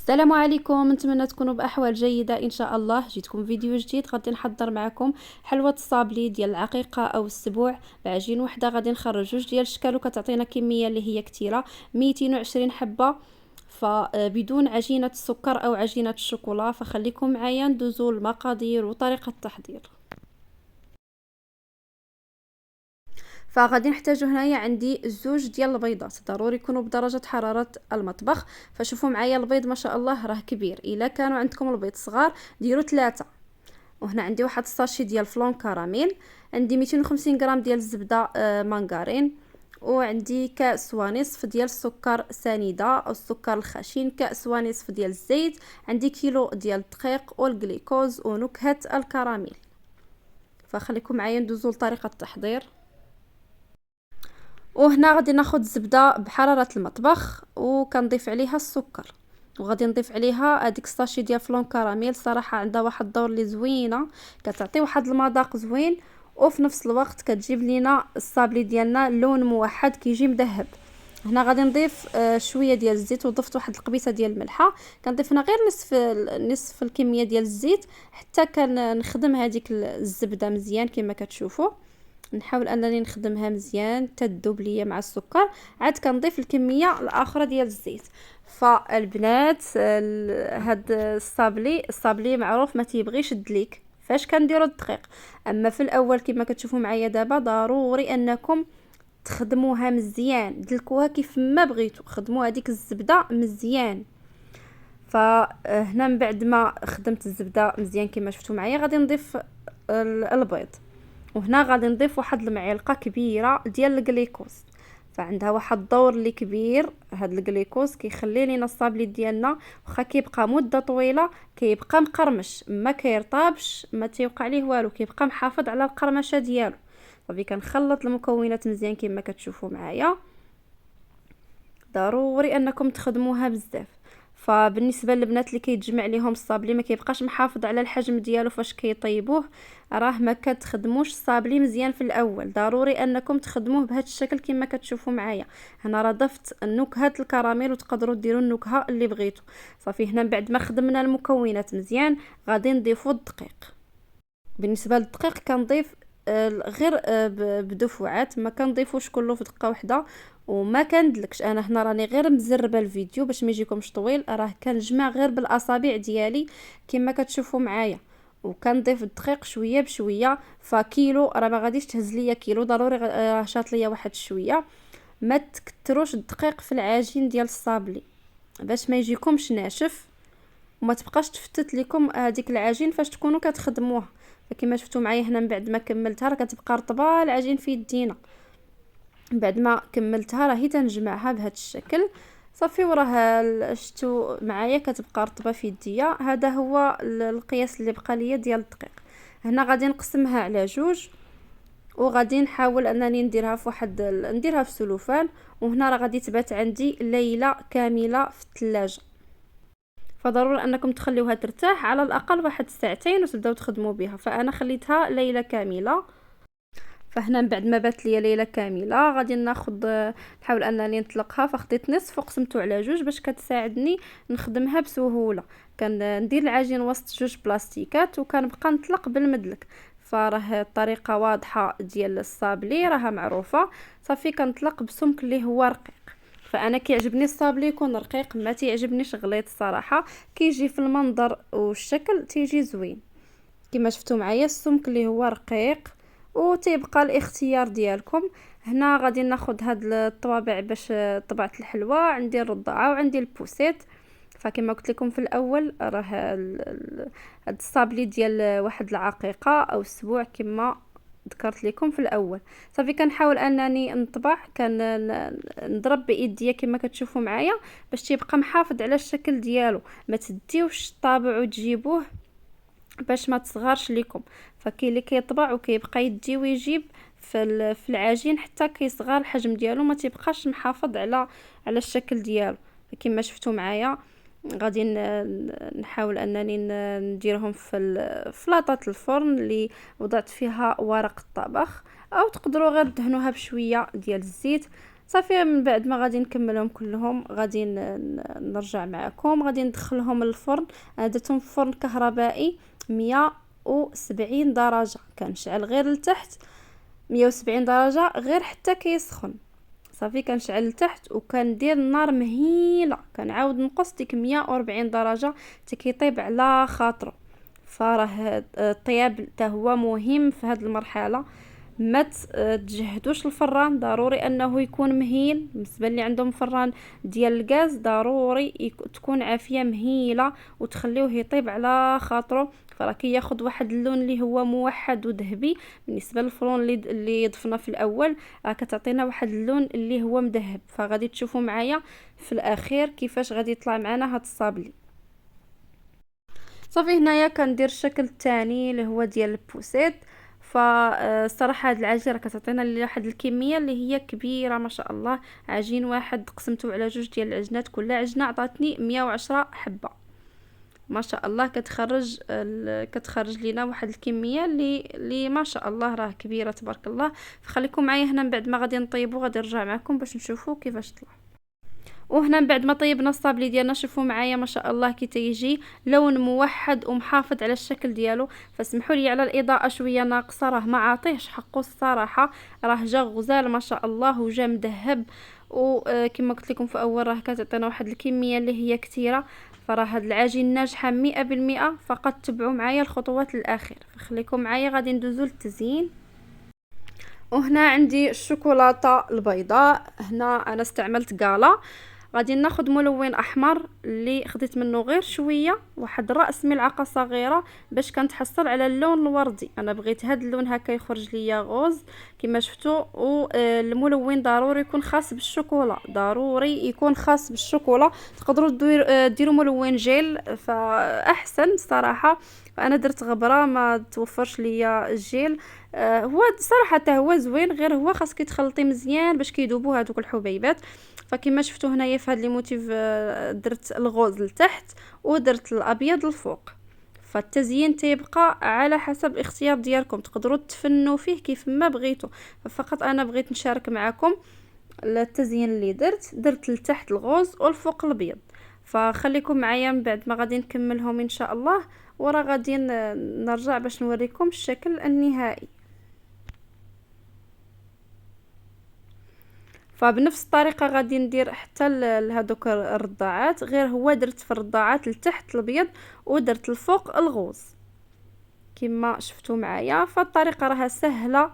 السلام عليكم، نتمنى تكونوا باحوال جيده ان شاء الله. جيتكم فيديو جديد، غادي نحضر معكم حلوه الصابلي ديال العقيقه او السبوع بعجين وحده. غادي نخرج جوج ديال الشكل وكتعطينا كميه اللي هي كثيره 220 حبه، فبدون عجينه السكر او عجينه الشوكولا. فخليكم معايا ندوزو المقادير وطريقه التحضير. فغادي نحتاجو هنايا عندي زوج ديال البيضات، ضروري يكونوا بدرجه حراره المطبخ. فشوفوا معايا البيض ما شاء الله راه كبير، الا كانوا عندكم البيض صغار ديروا 3. وهنا عندي واحد الساشي ديال فلون كراميل، عندي 250 غرام ديال الزبده مانغارين، وعندي كاس ونصف ديال السكر سنيده او السكر الخشن، كاس ونصف ديال الزيت، عندي كيلو ديال الدقيق والجليكوز ونكهه الكراميل. فخليكم معايا ندوزو لطريقه التحضير. وهنا غادي ناخذ الزبده بحراره المطبخ وكنضيف عليها السكر، وغادي نضيف عليها هذيك الساشي ديال فلون كراميل. صراحه عندها واحد الدور اللي زوينه، كتعطي واحد المذاق زوين، وفي نفس الوقت كتجيب لينا الصابلي ديالنا لون موحد كيجي مذهب. هنا غادي نضيف شويه ديال الزيت، وضفت واحد القبيصه ديال الملحه. كنضيف هنا غير نصف الكميه ديال الزيت حتى كنخدم هذيك الزبده مزيان كما كتشوفوا. نحاول انني نخدمها مزيان تذوب ليا مع السكر، عاد كنضيف الكميه الاخرى ديال الزيت. فالبنات هاد الصابلي معروف ما تيبغيش الدليك فاش كنديروا الدقيق. اما في الاول كما كتشوفوا معايا دابا ضروري انكم تخدموها مزيان، دلكوها كيف ما بغيتوا، خدموا هذيك الزبده مزيان. فهنا من بعد ما خدمت الزبده مزيان كما شفتوا معايا غادي نضيف البيض، وهنا غادي نضيف واحد المعلقه كبيره ديال الجليكوز. فعندها واحد الدور اللي كبير هاد الجليكوز، كيخلي لينا الصابلي ديالنا واخا كيبقى مده طويله كيبقى مقرمش، ما كيرطابش، ما تيوقع ليه والو، كيبقى محافظ على القرمشه ديالو. صافي كنخلط المكونات مزيان كما كتشوفوا معايا. ضروري انكم تخدموها بزاف. فبالنسبه للبنات اللي كيتجمع ليهم الصابلي ما كيبقاش محافظ على الحجم ديالو فاش كيطيبوه، راه ما كتخدموش الصابلي مزيان في الاول. ضروري انكم تخدموه بهذا الشكل كما كتشوفوا معايا. هنا راه ضفت نكهه الكراميل، وتقدروا ديروا النكهه اللي بغيتوا. صافي هنا بعد ما خدمنا المكونات مزيان غادي نضيفوا الدقيق. بالنسبه للدقيق كنضيف غير بدفعات، ما كنضيفوش كله في دقه واحده، وما كندلكش. انا هنا راني غير مزربه الفيديو باش ما يجيكمش طويل، راه كنجمع غير بالاصابع ديالي كما كتشوفوا معايا، وكنضيف الدقيق شويه بشويه. فكيلو راه ما غاديش تهز ليا كيلو، ضروري شاط ليا واحد شويه. ما تكتروش الدقيق في العجين ديال الصابلي باش ما يجيكمش ناشف، وما تبقاش تفتت لكم هذيك العجين فاش تكونوا كتخدموها. فكما شفتوا معايا هنا من بعد ما كملتها راه كتبقى رطبه العجين في يدينا. من بعد ما كملتها راهي تنجمعها بهذا الشكل. صافي وراه شفتوا معايا كتبقى رطبه في يديا. هذا هو القياس اللي بقى ليا ديال الدقيق. هنا غادي نقسمها على جوج، وغادي نحاول انني نديرها في سلوفان. وهنا راه غادي تبات عندي ليله كامله في الثلاجه. فضروري انكم تخليوها ترتاح على الاقل واحد ساعتين وتبداو تخدموا بها. فانا خليتها ليله كامله. فهنا من بعد ما بات ليا ليله كامله غادي نحاول انني نطلقها. فخديت نصف وقسمته على جوج باش كتساعدني نخدمها بسهوله. كندير العجين وسط جوج بلاستيكات وكنبقى نطلق بالمدلك. فراه الطريقه واضحه ديال الصابلي راها معروفه. صافي كنطلق بسمك اللي هو رقيق. فانا كيعجبني الصابلي يكون رقيق، ما تيعجبنيش غليظ الصراحه. كيجي في المنظر والشكل تيجي زوين. كما شفتوا معايا السمك اللي هو رقيق، وتيبقى الاختيار ديالكم. هنا غادي ناخذ هاد الطوابع باش طبعت الحلوى. عندي الرضعه وعندي البوسيت. فكما قلت لكم في الاول راه هاد الصابلي ديال واحد العقيقه او السبوع كما ذكرت لكم في الاول. صافي كنحاول انني نطبع، نضرب بايديا كما كتشوفوا معايا باش تيبقى محافظ على الشكل ديالو. ما تديوش الطابع وتجيبوه باش ما تصغرش لكم. فكاين اللي كيطبع وكيبقى يدي ويجيب في العجين حتى كيصغر الحجم ديالو، ما تيبقاش محافظ على الشكل ديالو. كما شفتوا معايا غادي نحاول انني نديرهم في لاطه الفرن اللي وضعت فيها ورق الطبخ، او تقدروا غير دهنوها بشويه ديال الزيت. صافي من بعد ما غادي نكملهم كلهم غادي نرجع معكم، غادي ندخلهم للفرن. انا درتهم في فرن كهربائي 170 درجه، كنشعل غير لتحت 170 درجه غير حتى كيسخن. صافي كنشعل لتحت وكندير النار مهيله، كنعاود نقص ديك 140 درجه حتى كيطيب على خاطره. فراه الطياب حتى هو مهم في هذه المرحله. ما تجهدوش الفران، ضروري انه يكون مهيل. بالنسبه اللي عندهم فران ديال الغاز ضروري تكون عافيه مهيله وتخليوه يطيب على خاطره، فراه كياخذ واحد اللون اللي هو موحد وذهبي. بالنسبه للفرون اللي ضفنا في الاول راه كتعطينا واحد اللون اللي هو مذهب. فغادي تشوفوا معايا في الاخير كيفاش غادي يطلع معنا هاد الصابلي. صافي هنايا كندير الشكل الثاني اللي هو ديال البوسيت. فالصراحه هاد العجين راه كتعطينا واحد الكميه اللي هي كبيره ما شاء الله. عجين واحد قسمته على جوج ديال العجنات، كل عجنه عطاتني 110 حبه ما شاء الله. كتخرج لينا واحد الكميه اللي ما شاء الله راه كبيره تبارك الله. فخليكم معايا هنا من بعد ما غادي نطيبو غادي نرجع معكم باش نشوفوا كيفاش طلع. وهنا من بعد ما طيبنا الصابلي ديالنا شوفوا معايا ما شاء الله كي تيجي لون موحد ومحافظ على الشكل ديالو. فاسمحوا لي على الاضاءه شويه ناقصه، راه ما عاطيهش حقه الصراحه، راه جا غزال ما شاء الله وجا مذهب. وكما قلت لكم في اول راه كتعطينا واحد الكميه اللي هي كثيره. فراه هاد العجين ناجحه 100%. فقط تبعوا معايا الخطوات الاخيره. فخليكم معايا غادي ندوزو للتزيين. وهنا عندي الشوكولاته البيضاء، هنا انا استعملت قالا. غادي ناخذ ملون احمر اللي خديت منه غير شويه، واحد راس ملعقه صغيره باش كنتحصل على اللون الوردي. انا بغيت هذا اللون هكا يخرج ليا غوز كما شفتوا. والملون ضروري يكون خاص بالشوكولا، ضروري يكون خاص بالشوكولا. تقدروا ديروا ملون جيل فاحسن الصراحه. فانا درت غبره ما توفرش ليا الجيل. هو صراحه حتى هو زوين، غير هو خاصك تخلطي مزيان باش كيذوبوا هذوك الحبيبات. فكما شفتوا هنايا في هذا لي موتيف درت الغوز لتحت ودرت الابيض الفوق. فالتزيين تيبقى على حسب الاختيار ديالكم، تقدروا تفنوا فيه كيف ما بغيتوا. فقط انا بغيت نشارك معكم التزيين اللي درت لتحت الغوز والفوق الابيض. فخليكم معايا من بعد ما غادي نكملهم ان شاء الله، ورا غادي نرجع باش نوريكم الشكل النهائي. فبنفس الطريقه غادي ندير حتى لهذوك الرضاعات، غير هو درت في الرضاعات لتحت الابيض ودرت الفوق الغوز كما شفتوا معايا. فالطريقه راها سهله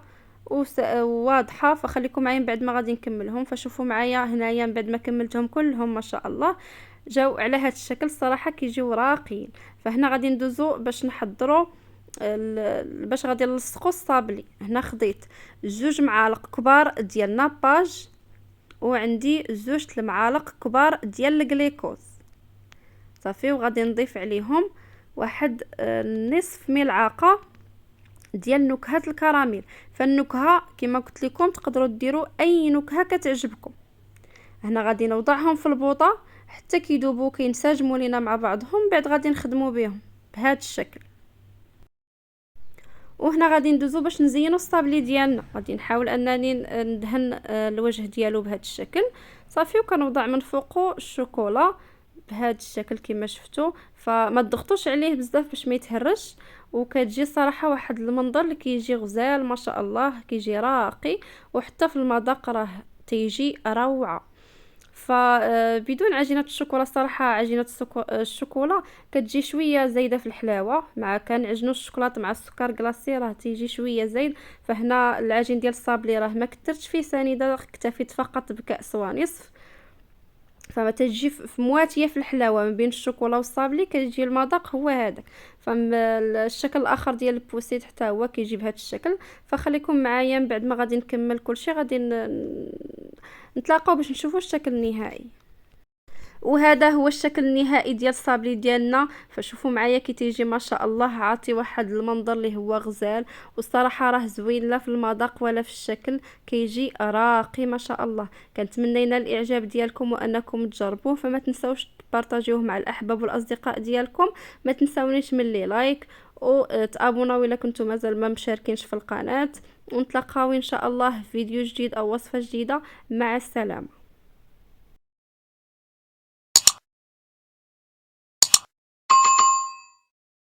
وواضحه. فخليكم معايا من بعد ما غادي نكملهم. فشوفوا معايا هنايا من بعد ما كملتهم كلهم ما شاء الله جاو على هذا الشكل صراحه كيجيو راقيين. فهنا غادي ندوزو باش نحضروا باش غادي نلصقوا الصابلي. هنا خديت 2 معالق كبار ديال ناباج، وعندي 2 المعالق كبار ديال الجليكوز. صافي وغادي نضيف عليهم واحد نصف ملعقه ديال نكهه الكراميل. فالنكهه كما قلت لكم تقدروا ديروا اي نكهه كتعجبكم. هنا غادي نوضعهم في البوطه حتى كيذوبوا كينسجموا لينا مع بعضهم، بعد غادي نخدموا بهم بهذا الشكل. وهنا غادي ندوزو باش نزينوا الصابلي ديالنا. غادي نحاول انني ندهن الوجه ديالو بهذا الشكل. صافي وكنوضع من فوقه الشوكولا بهذا الشكل كما شفتوا. فما تضغطوش عليه بزاف باش ما يتهرش، وكتجي صراحه واحد المنظر اللي كيجي غزال ما شاء الله، كيجي راقي. وحتى في المذاق راه تيجي روعه. فبدون عجينه الشوكولا الصراحه عجينه الشوكولا كتجي شويه زايده في الحلاوه، مع كنعجنوا الشوكولاط مع السكر كلاصي راه تيجي شويه زايد. فهنا العجين ديال الصابلي راه ما كثرتش فيه سنيده، اكتفيت فقط بكاس ونصف. فما تجي في مواتيه في الحلاوه ما بين الشوكولا والصابلي كيجي المذاق هو هذاك. فالشكل الاخر ديال البوسيت حتى هو كيجي بهذا الشكل. فخليكم معايا من بعد ما غادي نكمل كل شيء غادي نتلاقاو باش نشوفوا الشكل النهائي. وهذا هو الشكل النهائي ديال الصابلي ديالنا. فشوفوا معايا كي تيجي ما شاء الله، عاطي واحد المنظر اللي هو غزال، والصراحه راه زوين لا في المذاق ولا في الشكل، كيجي راقي ما شاء الله. كنتمنى ينال الاعجاب ديالكم وانكم تجربوه، فما تنساوش تبارطاجيوه مع الاحباب والاصدقاء ديالكم. ما تنساونيش من لي لايك وتابوناو الا كنتم مازال ما مشاركينش في القناه. ونتلاقاو ان شاء الله في فيديو جديد او وصفه جديده. مع السلامه.